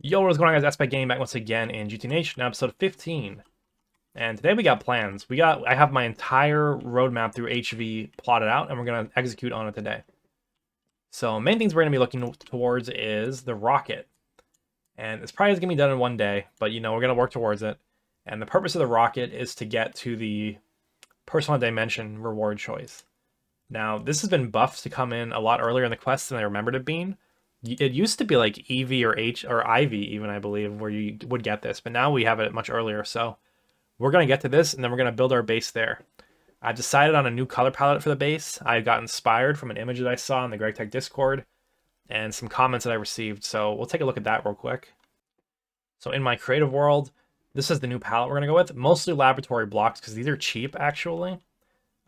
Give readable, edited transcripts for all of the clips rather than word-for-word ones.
Yo, what's going on, guys? Aspect Game back once again in GTNH, now episode 15. And today we got plans. I have my entire roadmap through HV plotted out, and we're gonna execute on it today. So main things we're gonna be looking towards is the rocket. And it's probably gonna be done in one day, but we're gonna work towards it. And the purpose of the rocket is to get to the personal dimension reward choice. Now, this has been buffed to come in a lot earlier in the quest than I remembered it being. It used to be like EV or H or IV even, I believe, where you would get this, but now we have it much earlier. So we're gonna get to this, and then we're gonna build our base there. I've decided on a new color palette for the base. I got inspired from an image that I saw in the Greg Tech Discord and some comments that I received. So we'll take a look at that real quick. So in my creative world, this is the new palette we're gonna go with. Mostly laboratory blocks because these are cheap actually.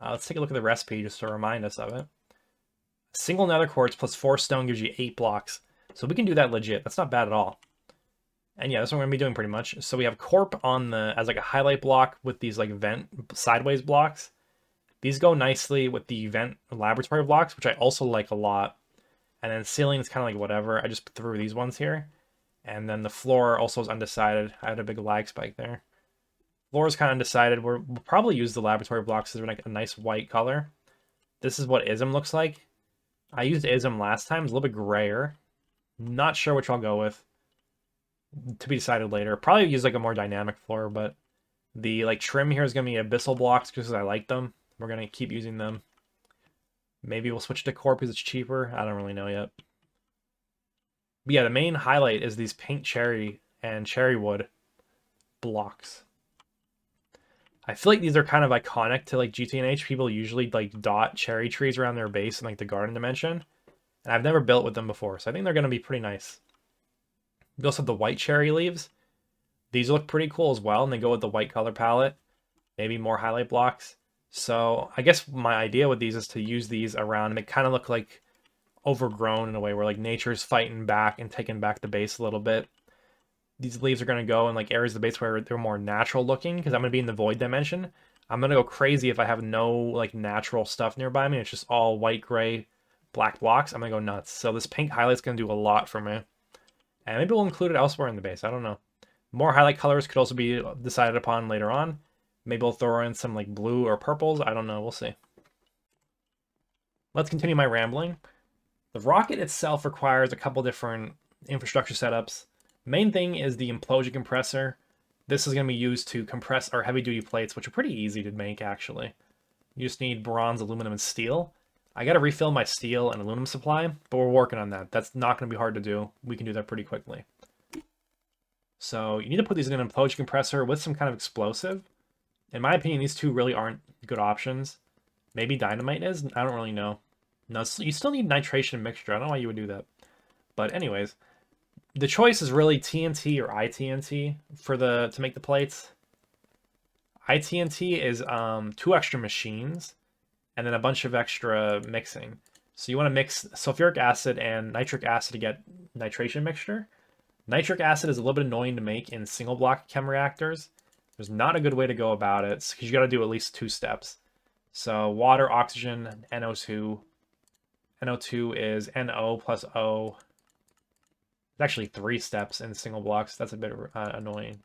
Let's take a look at the recipe just to remind us of it. Single nether quartz plus 4 stone gives you 8 blocks. So we can do that legit. That's not bad at all. And yeah, that's what we're going to be doing pretty much. So we have corp on the as like a highlight block with these like vent sideways blocks. These go nicely with the vent laboratory blocks, which I also like a lot. And then ceiling is kind of like whatever. I just threw these ones here. And then the floor also is undecided. I had a big lag spike there. Floor is kind of undecided. We'll probably use the laboratory blocks as like a nice white color. This is what ISM looks like. I used ISM last time. It's a little bit grayer. Not sure which I'll go with. To be decided later. Probably use like a more dynamic floor, but the like trim here is going to be abyssal blocks because I like them. We're going to keep using them. Maybe we'll switch to core because it's cheaper. I don't really know yet. But yeah, the main highlight is these pink cherry and cherry wood blocks. I feel like these are kind of iconic to like GTNH. People usually like dot cherry trees around their base in like the garden dimension. And I've never built with them before, so I think they're going to be pretty nice. We also have the white cherry leaves. These look pretty cool as well, and they go with the white color palette. Maybe more highlight blocks. So I guess my idea with these is to use these around and they kind of look like overgrown in a way where like nature's fighting back and taking back the base a little bit. These leaves are going to go in like areas of the base where they're more natural looking because I'm going to be in the void dimension. I'm going to go crazy if I have no like natural stuff nearby me. It's just all white, gray, black blocks. I'm going to go nuts. So this pink highlight's going to do a lot for me. And maybe we'll include it elsewhere in the base. I don't know. More highlight colors could also be decided upon later on. Maybe we'll throw in some like blue or purples. I don't know. We'll see. Let's continue my rambling. The rocket itself requires a couple different infrastructure setups. Main thing is the implosion compressor. This is going to be used to compress our heavy-duty plates, which are pretty easy to make, actually. You just need bronze, aluminum, and steel. I got to refill my steel and aluminum supply, but we're working on that. That's not going to be hard to do. We can do that pretty quickly. So you need to put these in an implosion compressor with some kind of explosive. In my opinion, these two really aren't good options. Maybe dynamite is? I don't really know. No, you still need nitration mixture. I don't know why you would do that. But anyways, the choice is really TNT or ITNT to make the plates. ITNT is 2 extra machines and then a bunch of extra mixing. So you want to mix sulfuric acid and nitric acid to get nitration mixture. Nitric acid is a little bit annoying to make in single block chem reactors. There's not a good way to go about it because you got to do at least 2 steps. So water, oxygen, NO2. NO2 is NO plus O. It's actually 3 steps in single blocks. That's a bit annoying.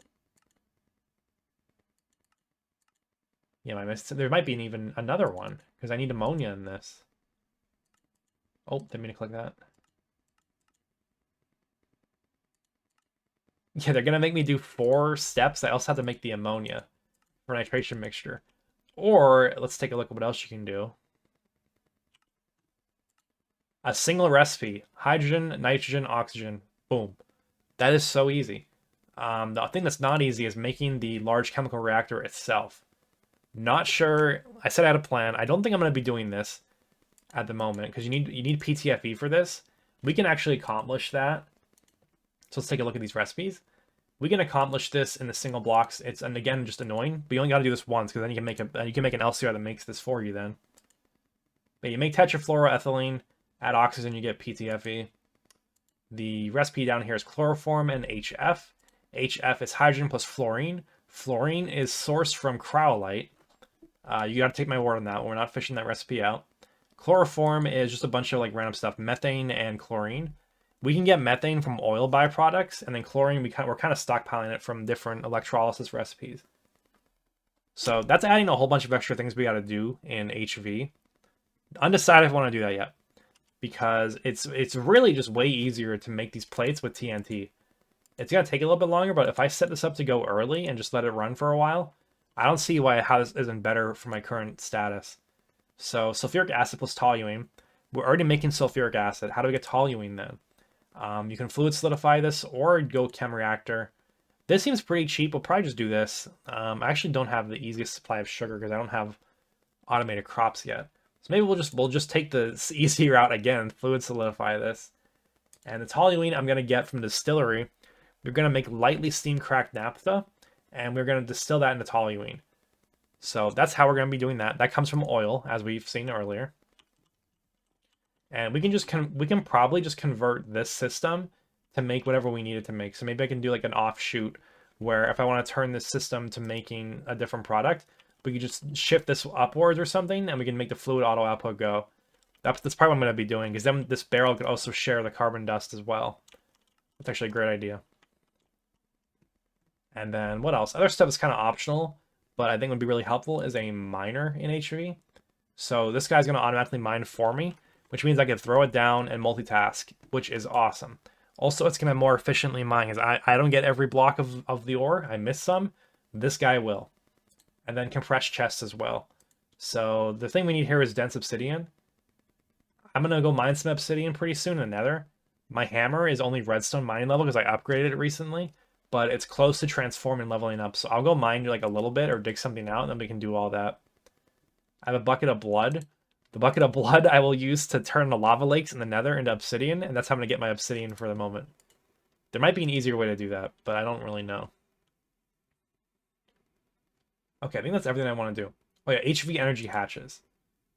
Yeah, there might be even another one because I need ammonia in this. Oh, didn't mean to click that. Yeah, they're gonna make me do 4 steps. I also have to make the ammonia for nitration mixture. Or let's take a look at what else you can do. A single recipe: hydrogen, nitrogen, oxygen. Boom. That is so easy. The thing that's not easy is making the large chemical reactor itself. Not sure. I said I had a plan. I don't think I'm going to be doing this at the moment because you need PTFE for this. We can actually accomplish that. So let's take a look at these recipes. We can accomplish this in the single blocks. And again, just annoying. But you only got to do this once because then you can make an LCR that makes this for you then. But you make tetrafluoroethylene, add oxygen, you get PTFE. The recipe down here is chloroform and HF. HF is hydrogen plus fluorine. Fluorine is sourced from cryolite. You got to take my word on that one. We're not fishing that recipe out. Chloroform is just a bunch of like random stuff, methane and chlorine. We can get methane from oil byproducts, and then chlorine, we're kind of stockpiling it from different electrolysis recipes. So that's adding a whole bunch of extra things we got to do in HV. Undecided if I want to do that yet, because it's really just way easier to make these plates with TNT. It's going to take a little bit longer, but if I set this up to go early and just let it run for a while, I don't see how this isn't better for my current status. So sulfuric acid plus toluene. We're already making sulfuric acid. How do we get toluene then? You can fluid solidify this or go chem reactor. This seems pretty cheap. We'll probably just do this. I actually don't have the easiest supply of sugar because I don't have automated crops yet. So maybe we'll just take the easy route again, fluid solidify this. And the toluene I'm going to get from the distillery. We're going to make lightly steam cracked naphtha, and we're going to distill that into toluene. So that's how we're going to be doing that. That comes from oil, as we've seen earlier. And we can probably just convert this system to make whatever we need it to make. So maybe I can do like an offshoot where if I want to turn this system to making a different product, we could just shift this upwards or something, and we can make the fluid auto output go. That's probably what I'm going to be doing, because then this barrel could also share the carbon dust as well. That's actually a great idea. And then what else? Other stuff is kind of optional, but I think would be really helpful is a miner in HV. So this guy's going to automatically mine for me, which means I can throw it down and multitask, which is awesome. Also, it's going to more efficiently mine, because I don't get every block of the ore. I miss some. This guy will. And then compressed chests as well. So the thing we need here is dense obsidian. I'm going to go mine some obsidian pretty soon in the nether. My hammer is only redstone mining level because I upgraded it recently, but it's close to transform and leveling up. So I'll go mine like a little bit or dig something out, and then we can do all that. I have a bucket of blood. The bucket of blood I will use to turn the lava lakes in the nether into obsidian, and that's how I'm going to get my obsidian for the moment. There might be an easier way to do that, but I don't really know. Okay, I think that's everything I want to do. Oh yeah, HV energy hatches.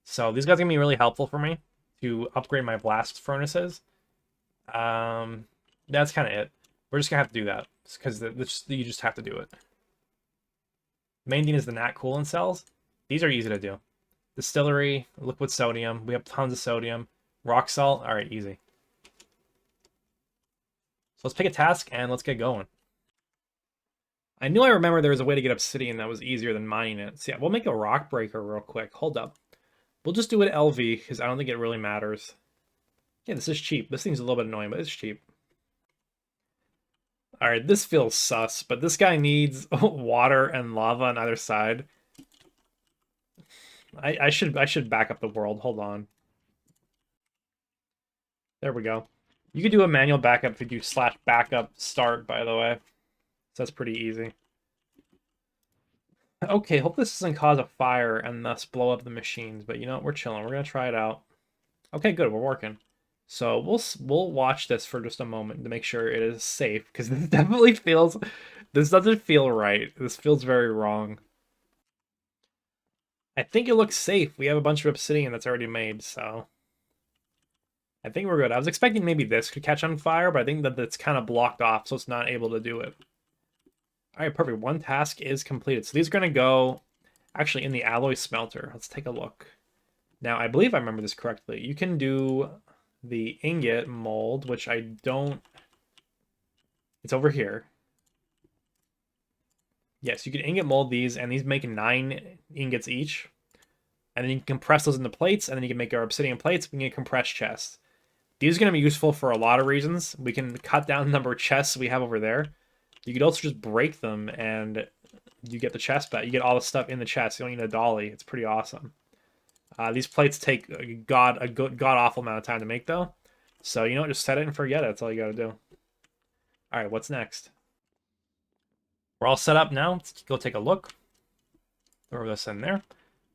So these guys are going to be really helpful for me to upgrade my blast furnaces. That's kind of it. We're just going to have to do that, because you just have to do it. Main thing is the nat coolant cells. These are easy to do. Distillery, liquid sodium. We have tons of sodium. Rock salt. All right, easy. So let's pick a task and let's get going. I knew I remember there was a way to get obsidian that was easier than mining it. So yeah, we'll make a rock breaker real quick. Hold up. We'll just do it LV because I don't think it really matters. Yeah, this is cheap. This thing's a little bit annoying, but it's cheap. All right, this feels sus, but this guy needs water and lava on either side. I should back up the world. Hold on. There we go. You could do a manual backup if you do /backup start, by the way. So that's pretty easy. Okay, hope this doesn't cause a fire and thus blow up the machines, but you know what? We're chilling. We're gonna try it out. Okay, good. We're working. So we'll watch this for just a moment to make sure it is safe, because this definitely feels... This doesn't feel right. This feels very wrong. I think it looks safe. We have a bunch of obsidian that's already made, so... I think we're good. I was expecting maybe this could catch on fire, but I think that it's kind of blocked off, so it's not able to do it. Alright, perfect. One task is completed. So these are going to go, actually, in the alloy smelter. Let's take a look. Now, I believe I remember this correctly. You can do the ingot mold, which I don't... It's over here. Yes, you can ingot mold these, and these make 9 ingots each. And then you can compress those into plates, and then you can make our obsidian plates. We can get compressed chests. These are going to be useful for a lot of reasons. We can cut down the number of chests we have over there. You could also just break them, and you get the chest back. You get all the stuff in the chest. You don't need a dolly. It's pretty awesome. These plates take a god-awful amount of time to make, though. So, you know what? Just set it and forget it. That's all you got to do. All right, what's next? We're all set up now. Let's go take a look. Throw this in there.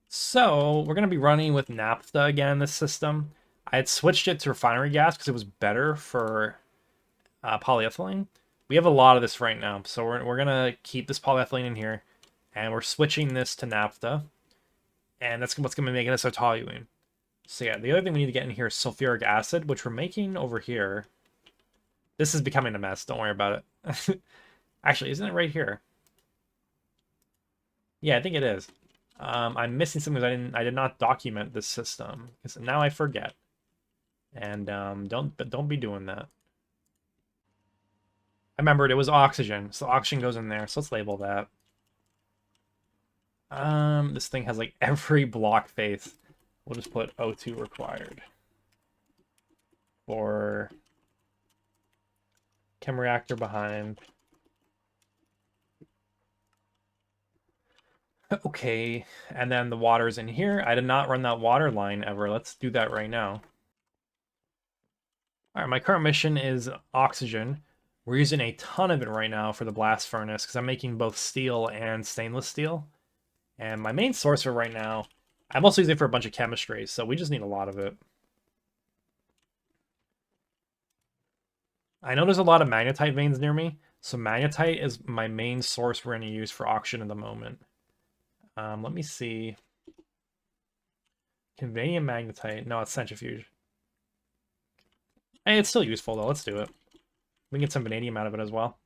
So, we're going to be running with naphtha again in this system. I had switched it to refinery gas because it was better for polyethylene. We have a lot of this right now, so we're going to keep this polyethylene in here, and we're switching this to naphtha, and that's what's going to be making us our toluene. So yeah, the other thing we need to get in here is sulfuric acid, which we're making over here. This is becoming a mess, don't worry about it. Actually, isn't it right here? Yeah, I think it is. I'm missing something because I did not document this system, because now I forget. And don't be doing that. I remembered it was oxygen, so oxygen goes in there. So let's label that. This thing has like every block face. We'll just put O2 required for chem reactor behind. Okay, and then the water's in here. I did not run that water line ever. Let's do that right now. All right, my current mission is oxygen. We're using a ton of it right now for the blast furnace because I'm making both steel and stainless steel. And my main source for right now, I'm also using it for a bunch of chemistries, so we just need a lot of it. I know there's a lot of magnetite veins near me, so magnetite is my main source we're going to use for oxygen at the moment. Let me see. Convenient magnetite. No, it's centrifuge. Hey, it's still useful, though. Let's do it. We can get some vanadium out of it as well.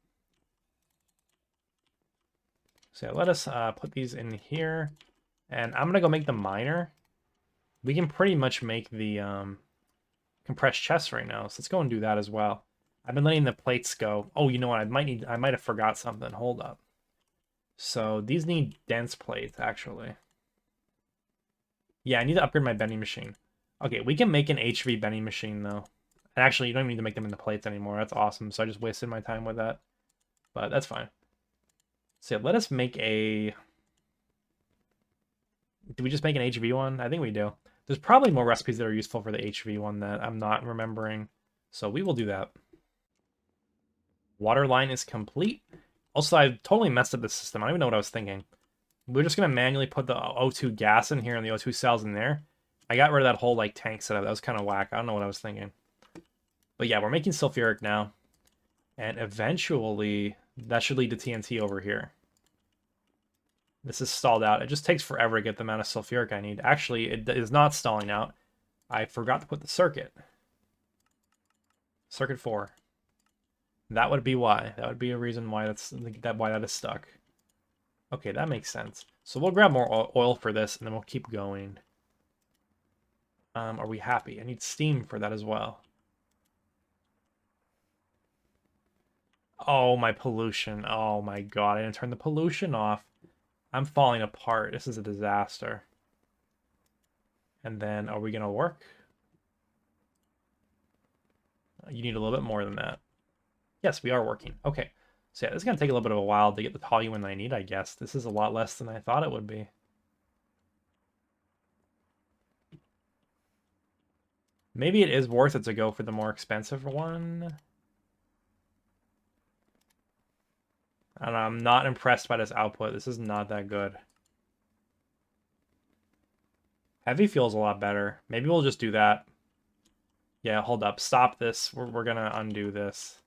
So yeah, let us put these in here. And I'm going to go make the miner. We can pretty much make the compressed chest right now. So let's go and do that as well. I've been letting the plates go. Oh, you know what? I might have forgot something. Hold up. So these need dense plates, actually. Yeah, I need to upgrade my bending machine. Okay, we can make an HV bending machine, though. And actually, you don't even need to make them into plates anymore. That's awesome. So I just wasted my time with that. But that's fine. So yeah, let us make a... Do we just make an HV one? I think we do. There's probably more recipes that are useful for the HV one that I'm not remembering. So we will do that. Water line is complete. Also, I totally messed up the system. I don't even know what I was thinking. We're just going to manually put the O2 gas in here and the O2 cells in there. I got rid of that whole like tank setup. That was kind of whack. I don't know what I was thinking. But yeah, we're making sulfuric now. And eventually, that should lead to TNT over here. This is stalled out. It just takes forever to get the amount of sulfuric I need. Actually, it is not stalling out. I forgot to put the circuit. Circuit 4. That would be why. That would be a reason why why that is stuck. Okay, that makes sense. So we'll grab more oil for this, and then we'll keep going. Are we happy? I need steam for that as well. Oh, my pollution. Oh my god, I didn't turn the pollution off. I'm falling apart. This is a disaster. And then, are we going to work? You need a little bit more than that. Yes, we are working. Okay. So yeah, this is going to take a little bit of a while to get the toluene I need, I guess. This is a lot less than I thought it would be. Maybe it is worth it to go for the more expensive one. I don't know, I'm not impressed by this output. This is not that good. Heavy feels a lot better. Maybe we'll just do that. Yeah, hold up. Stop this. We're going to undo this.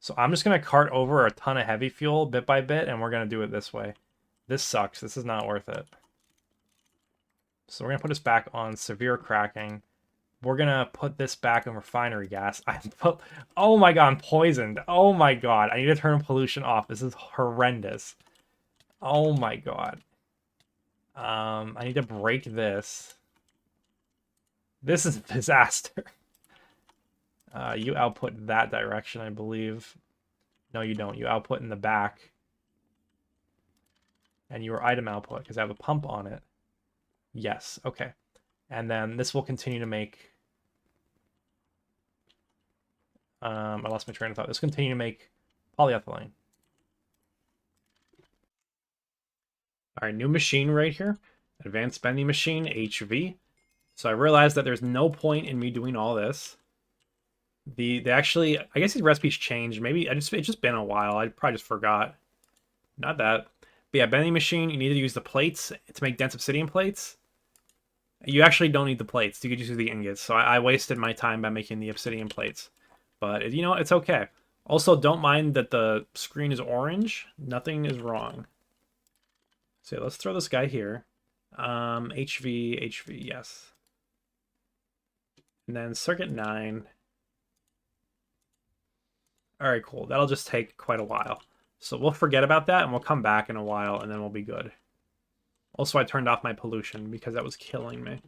So I'm just going to cart over a ton of heavy fuel bit by bit, and we're going to do it this way. This sucks. This is not worth it. So we're going to put this back on severe cracking. We're going to put this back on refinery gas. Oh my god, I'm poisoned. Oh my god, I need to turn pollution off. This is horrendous. Oh my god. I need to break this. This is a disaster. You output that direction, I believe. No, you don't. You output in the back. And your item output, because I have a pump on it. Yes, okay. And then this will continue to make... I lost my train of thought. This will continue to make polyethylene. All right, new machine right here. Advanced bending machine, HV. So I realized that there's no point in me doing all this. They actually, I guess these recipes changed. Maybe it's just been a while. I probably just forgot. Not that. But yeah, bending machine, you need to use the plates to make dense obsidian plates. You actually don't need the plates. You could just use the ingots. So I wasted my time by making the obsidian plates. But, you know, it's okay. Also, don't mind that the screen is orange. Nothing is wrong. So let's throw this guy here. HV, yes. And then circuit 9. All right, cool. That'll just take quite a while. So we'll forget about that, and we'll come back in a while, and then we'll be good. Also, I turned off my pollution because that was killing me.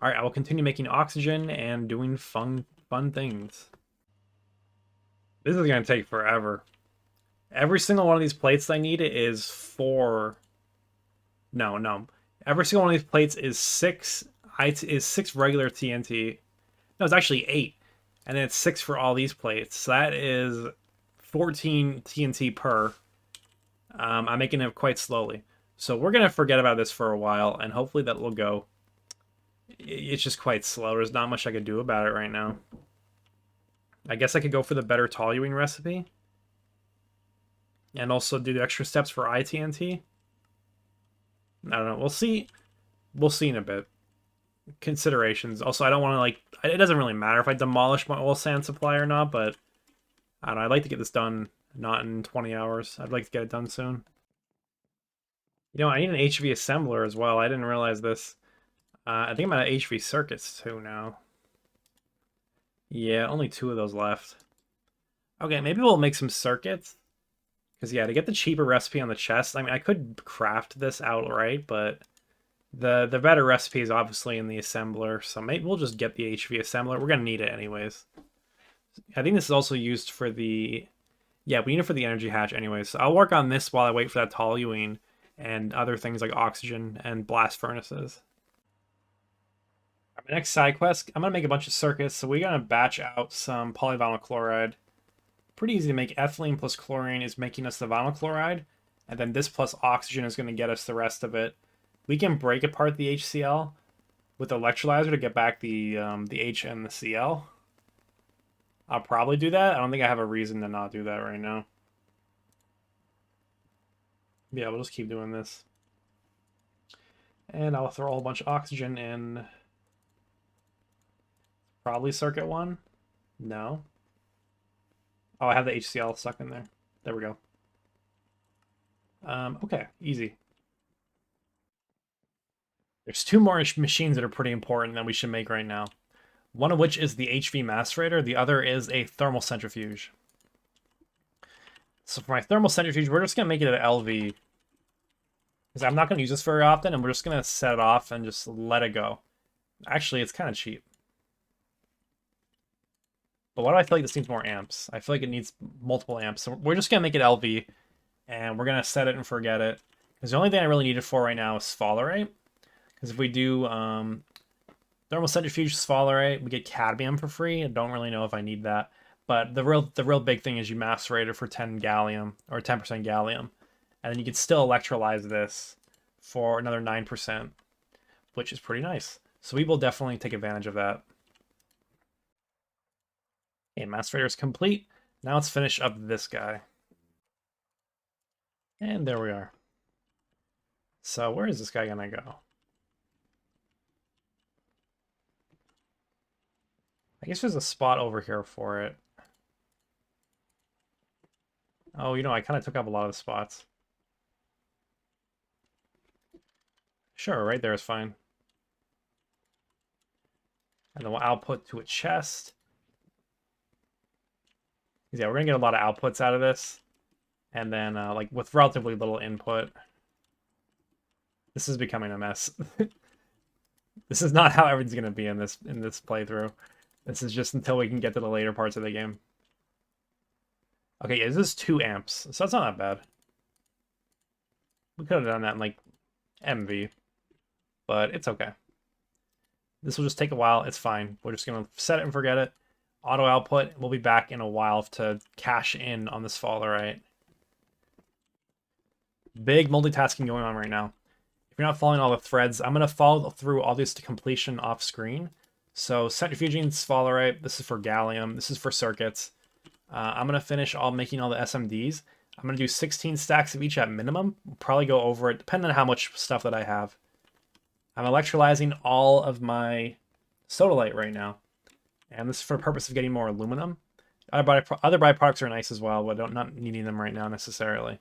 All right, I will continue making oxygen and doing fun Fun things. This is going to take forever. Every single one of these plates I need is 4... No, no. Every single one of these plates is 6... is 6 regular TNT. No, it's actually 8. And then it's 6 for all these plates. So that is 14 TNT per. I'm making it quite slowly. So we're going to forget about this for a while, and hopefully that will go. It's just quite slow. There's not much I can do about it right now. I guess I could go for the better toluene recipe. And also do the extra steps for ITNT. I don't know. We'll see. We'll see in a bit. Considerations. Also, I don't want to, like... It doesn't really matter if I demolish my oil sand supply or not, but... I don't know. I'd like to get this done not in 20 hours. I'd like to get it done soon. You know, I need an HV assembler as well. I didn't realize this. I think I'm out of HV circuits too now. Yeah, only 2 of those left. Okay, maybe we'll make some circuits. Because, yeah, to get the cheaper recipe on the chest, I mean, I could craft this outright, but the better recipe is obviously in the assembler, so maybe we'll just get the HV assembler. We're going to need it anyways. I think this is also used for the... Yeah, we need it for the energy hatch anyways, so I'll work on this while I wait for that toluene and other things like oxygen and blast furnaces. My next side quest, I'm going to make a bunch of circuits, so we're going to batch out some polyvinyl chloride. Pretty easy to make. Ethylene plus chlorine is making us the vinyl chloride, and then this plus oxygen is going to get us the rest of it. We can break apart the HCl with the electrolyzer to get back the H and the Cl. I'll probably do that. I don't think I have a reason to not do that right now. Yeah, we'll just keep doing this. And I'll throw a whole bunch of oxygen in. Probably circuit 1. No. Oh, I have the HCl stuck in there. There we go. Okay, easy. There's 2 more machines that are pretty important that we should make right now. One of which is the HV macerator. The other is a thermal centrifuge. So for my thermal centrifuge, we're just going to make it an LV. Because I'm not going to use this very often, and we're just going to set it off and just let it go. Actually, it's kind of cheap. But why do I feel like this needs more amps? I feel like it needs multiple amps. So we're just going to make it LV, and we're going to set it and forget it. Because the only thing I really need it for right now is sphalerite. Because if we do thermal centrifuge sphalerite, we get cadmium for free. I don't really know if I need that. But the real big thing is you macerate it for 10 gallium, or 10% gallium. And then you can still electrolyze this for another 9%, which is pretty nice. So we will definitely take advantage of that. Okay, macerator is complete. Now let's finish up this guy. And there we are. So where is this guy gonna go? I guess there's a spot over here for it. Oh, you know, I kind of took up a lot of the spots. Sure, right there is fine. And then we'll output to a chest. Yeah, we're gonna get a lot of outputs out of this. And then, like, with relatively little input. This is becoming a mess. This is not how everything's gonna be in this playthrough. This is just until we can get to the later parts of the game. Okay, yeah, this is 2 amps, so that's not that bad. We could have done that in, like, MV. But it's okay. This will just take a while. It's fine. We're just going to set it and forget it. Auto output. We'll be back in a while to cash in on this sphalerite. Big multitasking going on right now. If you're not following all the threads, I'm going to follow through all this to completion off screen. So centrifuging sphalerite. This is for gallium. This is for circuits. I'm going to finish all making all the SMDs. I'm going to do 16 stacks of each at minimum. We'll probably go over it depending on how much stuff that I have. I'm electrolyzing all of my sodalite right now. And this is for the purpose of getting more aluminum. Other byproducts are nice as well, but not needing them right now necessarily.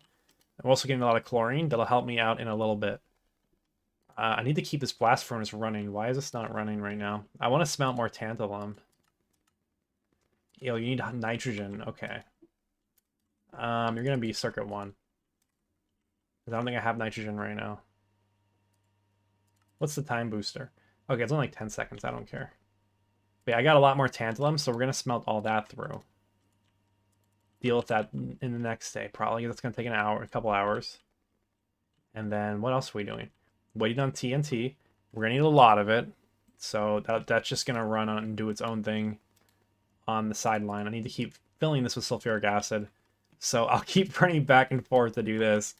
I'm also getting a lot of chlorine. That'll help me out in a little bit. I need to keep this blast furnace running. Why is this not running right now? I want to smelt more tantalum. Yo, you need nitrogen. Okay. You're going to be circuit 1. I don't think I have nitrogen right now. What's the time booster? Okay, it's only like 10 seconds. I don't care. But yeah, I got a lot more tantalum, so we're gonna smelt all that through. Deal with that in the next day, probably. That's gonna take an hour, a couple hours. And then what else are we doing? Waiting on TNT. We're gonna need a lot of it, so that's just gonna run on and do its own thing on the sideline. I need to keep filling this with sulfuric acid, so I'll keep running back and forth to do this.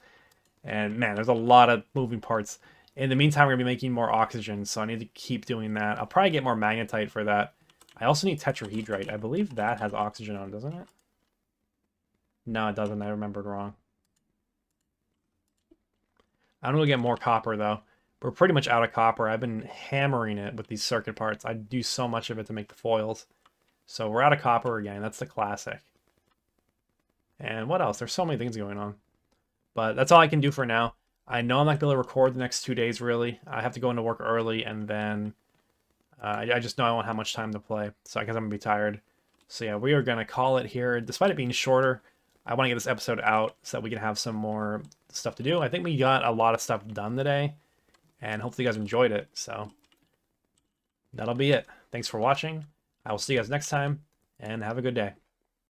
And man, there's a lot of moving parts. In the meantime, we're gonna be making more oxygen, so I need to keep doing that. I'll probably get more magnetite for that. I also need tetrahedrite. I believe that has oxygen on it, doesn't it? No, it doesn't. I remembered wrong. I'm gonna get more copper though. We're pretty much out of copper. I've been hammering it with these circuit parts. I do so much of it to make the foils. So we're out of copper again. That's the classic. And what else? There's so many things going on. But that's all I can do for now. I know I'm not going to be able to record the next 2 days, really. I have to go into work early, and then I just know I won't have much time to play. So I guess I'm going to be tired. So yeah, we are going to call it here. Despite it being shorter, I want to get this episode out so that we can have some more stuff to do. I think we got a lot of stuff done today, and hopefully you guys enjoyed it. So that'll be it. Thanks for watching. I will see you guys next time, and have a good day.